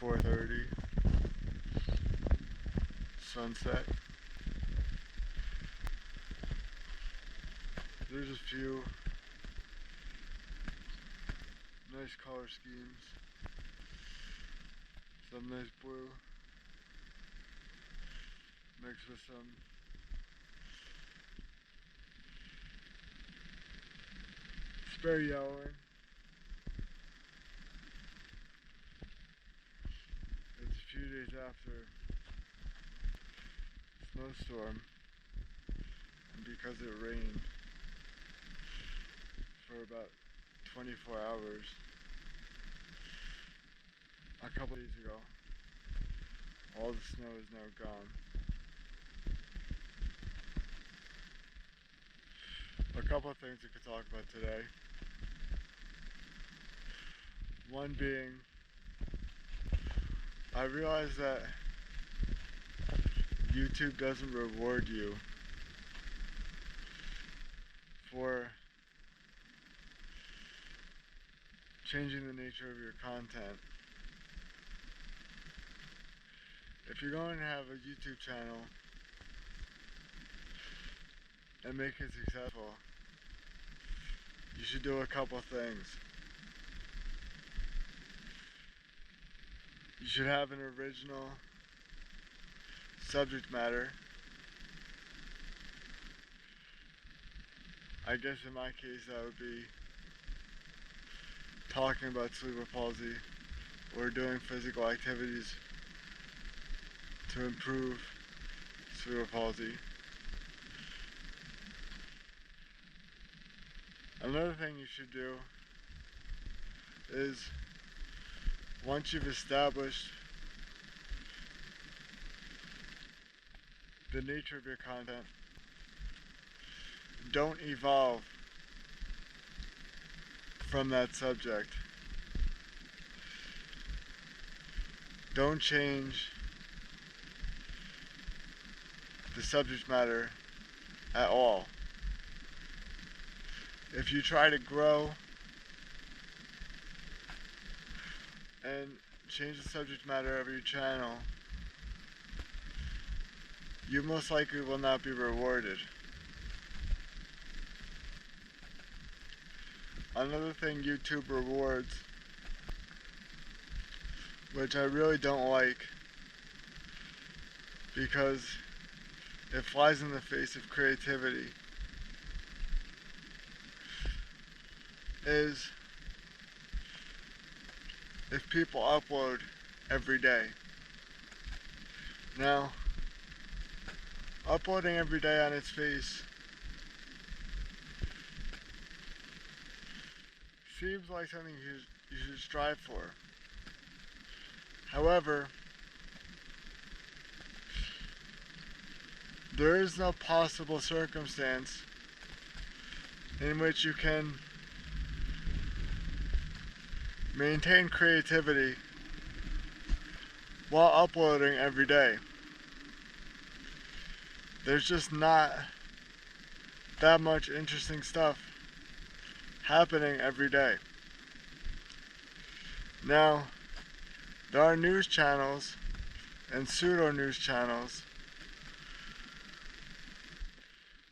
4:30, sunset. There's a few nice color schemes, some nice blue mixed with some spare yellowing. It's a few days after a snowstorm, and because it rained for about 24 hours a couple days ago, all the snow is now gone. A couple of things we could talk about today. One being, I realize that YouTube doesn't reward you for changing the nature of your content. If you're going to have a YouTube channel and make it successful, you should do a couple things. You should have an original subject matter. I guess in my case that would be talking about cerebral palsy or doing physical activities to improve cerebral palsy. Another thing you should do is, once you've established the nature of your content, don't evolve from that subject. Don't change the subject matter at all. If you try to grow and change the subject matter of your channel, you most likely will not be rewarded. Another thing YouTube rewards, which I really don't like because it flies in the face of creativity, is if people upload every day. Now, uploading every day on its face seems like something you should strive for. However, there is no possible circumstance in which you can maintain creativity while uploading every day. There's just not that much interesting stuff happening every day. Now, there are news channels and pseudo news channels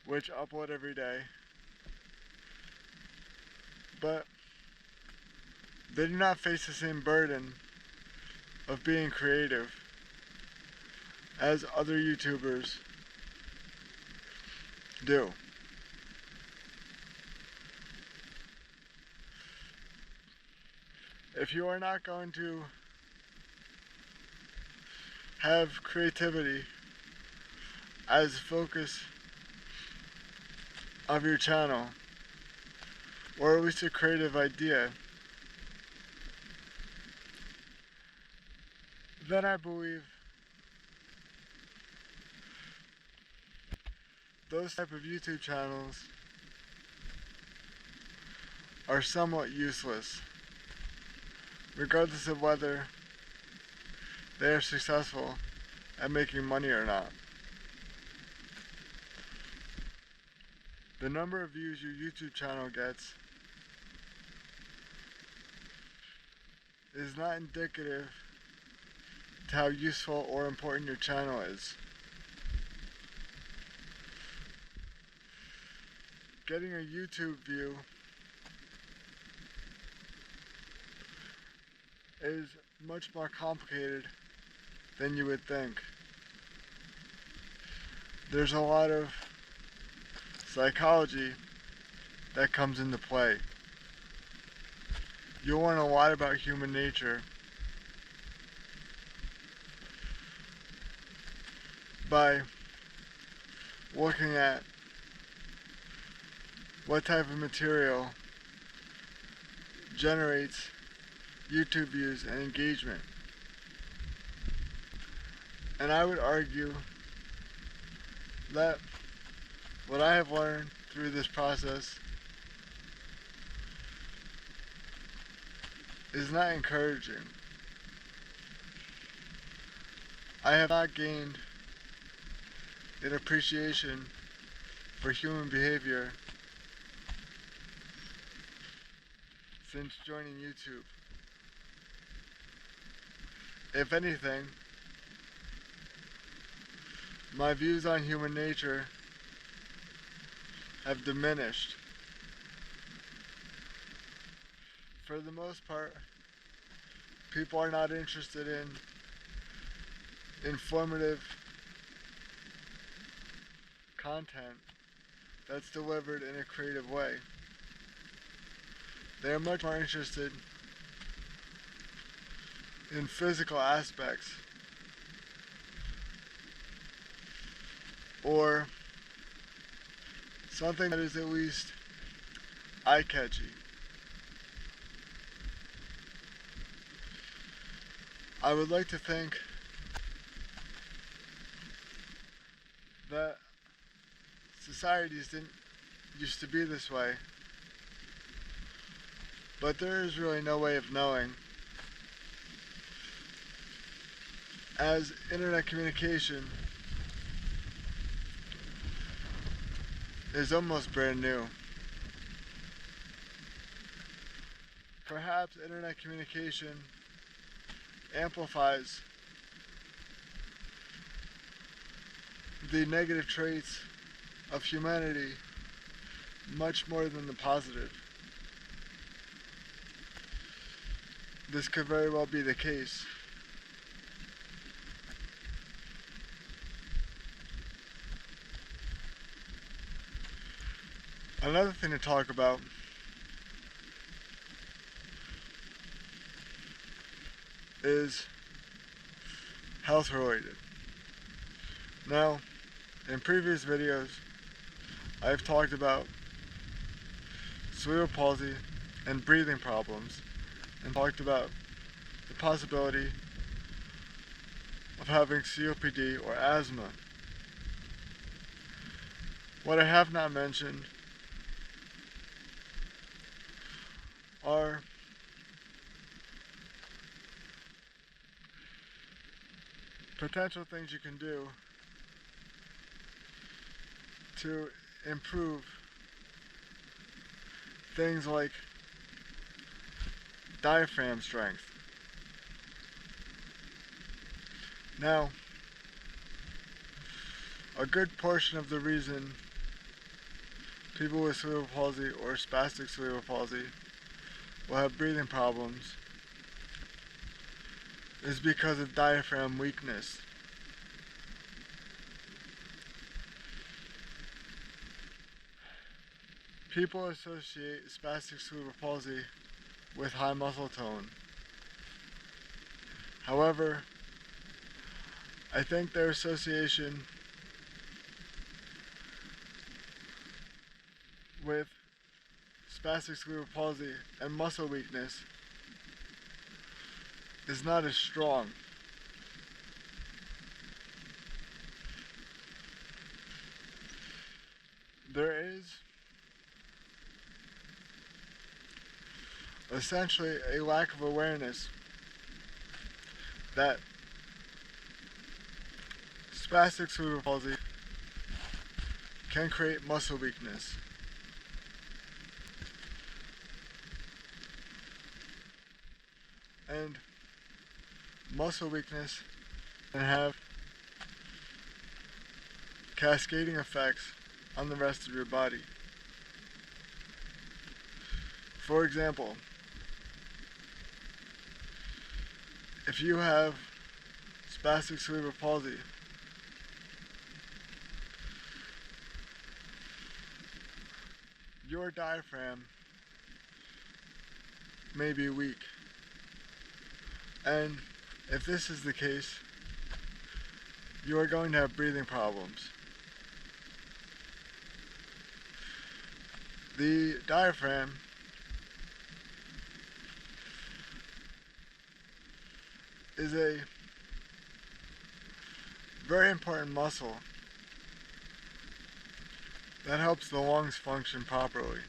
which upload every day, but they do not face the same burden of being creative as other YouTubers do. If you are not going to have creativity as the focus of your channel, or at least a creative idea, then I believe those type of YouTube channels are somewhat useless, regardless of whether they are successful at making money or not. The number of views your YouTube channel gets is not indicative to how useful or important your channel is. Getting a YouTube view is much more complicated than you would think. There's a lot of psychology that comes into play. You'll learn a lot about human nature by looking at what type of material generates YouTube views and engagement. And I would argue that what I have learned through this process is not encouraging. I have not gained an appreciation for human behavior since joining YouTube. If anything, my views on human nature have diminished. For the most part, people are not interested in informative content that's delivered in a creative way. They are much more interested in physical aspects or something that is at least eye-catchy. I would like to think that societies didn't used to be this way, but there is really no way of knowing, as internet communication is almost brand new. Perhaps internet communication amplifies the negative traits of humanity much more than the positive. This could very well be the case. Another thing to talk about is health related. Now, in previous videos, I've talked about cerebral palsy and breathing problems, and talked about the possibility of having COPD or asthma. What I have not mentioned are potential things you can do to improve things like diaphragm strength. Now, a good portion of the reason people with cerebral palsy or spastic cerebral palsy will have breathing problems is because of diaphragm weakness. People associate spastic cerebral palsy with high muscle tone. However, I think their association with spastic cerebral palsy and muscle weakness is not as strong. There is essentially a lack of awareness that spastic cerebral palsy can create muscle weakness. And muscle weakness and have cascading effects on the rest of your body. For example, if you have spastic cerebral palsy, your diaphragm may be weak. And if this is the case, you are going to have breathing problems. The diaphragm is a very important muscle that helps the lungs function properly.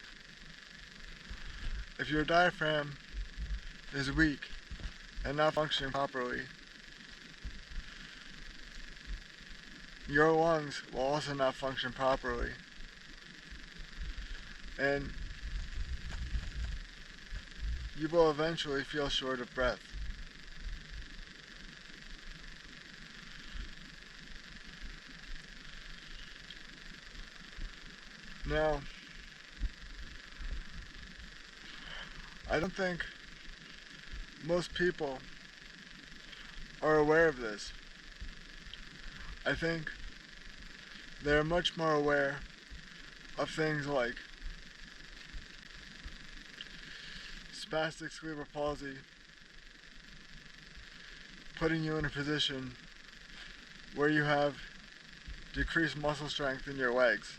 If your diaphragm is weak and not functioning properly, your lungs will also not function properly, and you will eventually feel short of breath. Now, I don't think most people are aware of this. I think they're much more aware of things like spastic cerebral palsy, putting you in a position where you have decreased muscle strength in your legs.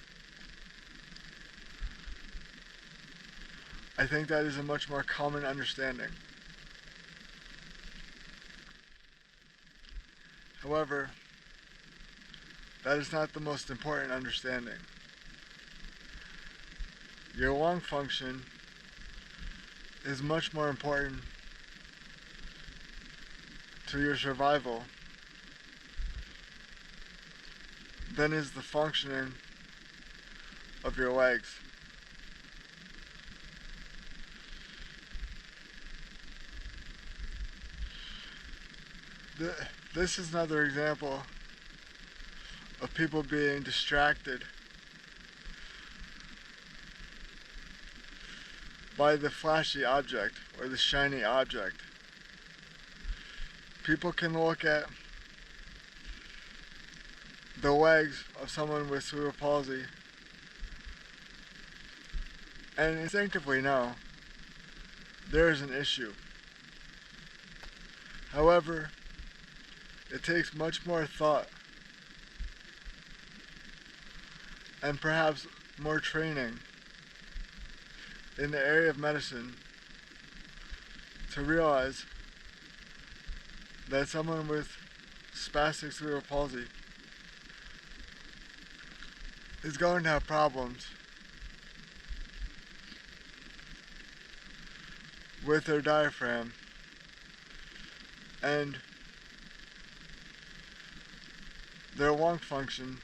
I think that is a much more common understanding. However, that is not the most important understanding. Your lung function is much more important to your survival than is the functioning of your legs. This is another example of people being distracted by the flashy object or the shiny object. People can look at the legs of someone with cerebral palsy and instinctively know there is an issue. However, it takes much more thought and perhaps more training in the area of medicine to realize that someone with spastic cerebral palsy is going to have problems with their diaphragm and their lung function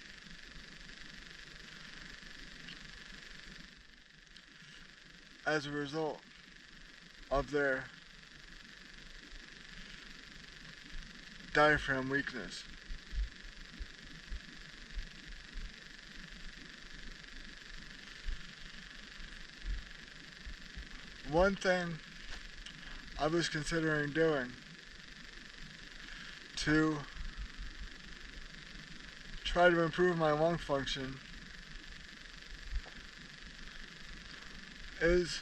as a result of their diaphragm weakness. One thing I was considering doing to try to improve my lung function is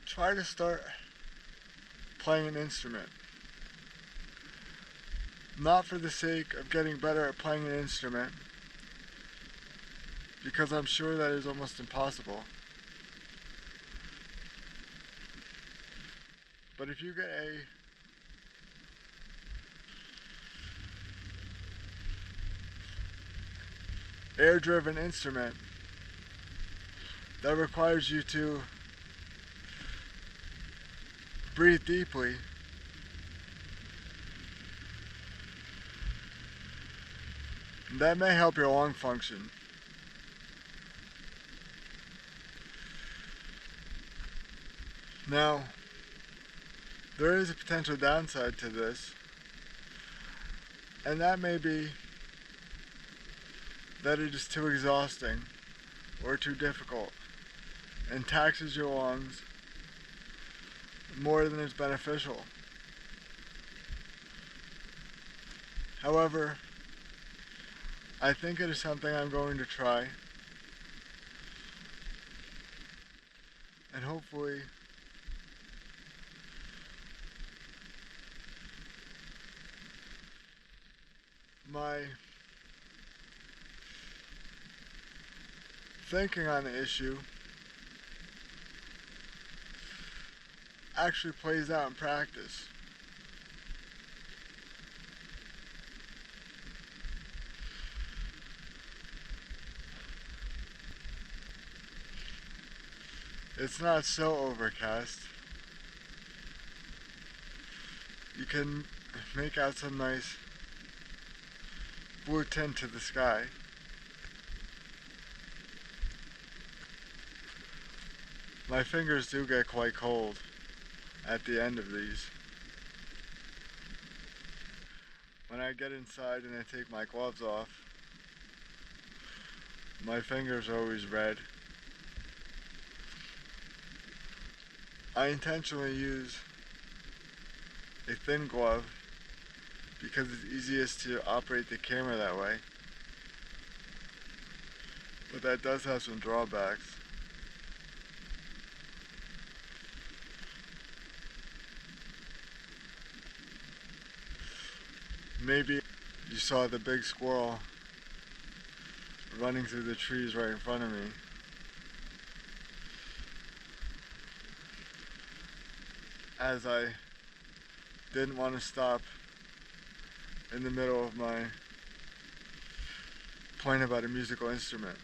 try to start playing an instrument. Not for the sake of getting better at playing an instrument, because I'm sure that is almost impossible. But if you get a air-driven instrument that requires you to breathe deeply, that may help your lung function. Now, There is a potential downside to this, and that may be that it is too exhausting or too difficult and taxes your lungs more than is beneficial. However, I think it is something I'm going to try, and hopefully my thinking on the issue actually plays out in practice. It's not so overcast. You can make out some nice blue tint to the sky. My fingers do get quite cold at the end of these. When I get inside and I take my gloves off, my fingers are always red. I intentionally use a thin glove because it's easiest to operate the camera that way. But that does have some drawbacks. Maybe you saw the big squirrel running through the trees right in front of me. As I didn't want to stop in the middle of my point about a musical instrument.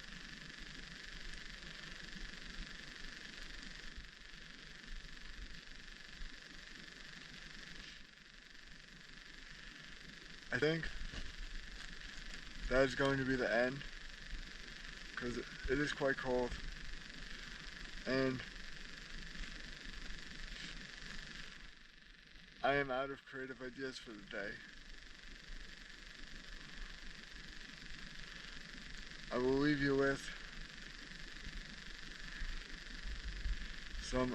I think that is going to be the end, because it is quite cold, and I am out of creative ideas for the day. I will leave you with some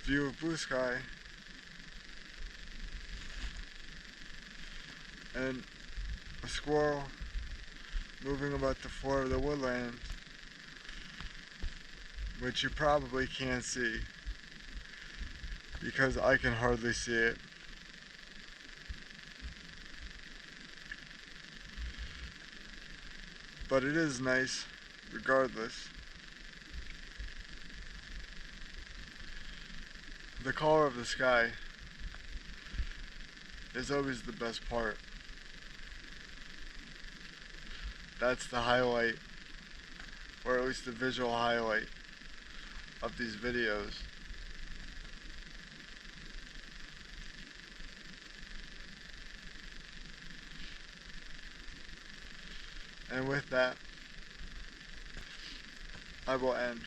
view of blue sky and a squirrel moving about the floor of the woodland, which you probably can't see because I can hardly see it. But it is nice regardless. The color of the sky is always the best part. That's the highlight, or at least the visual highlight of these videos. And with that, I will end.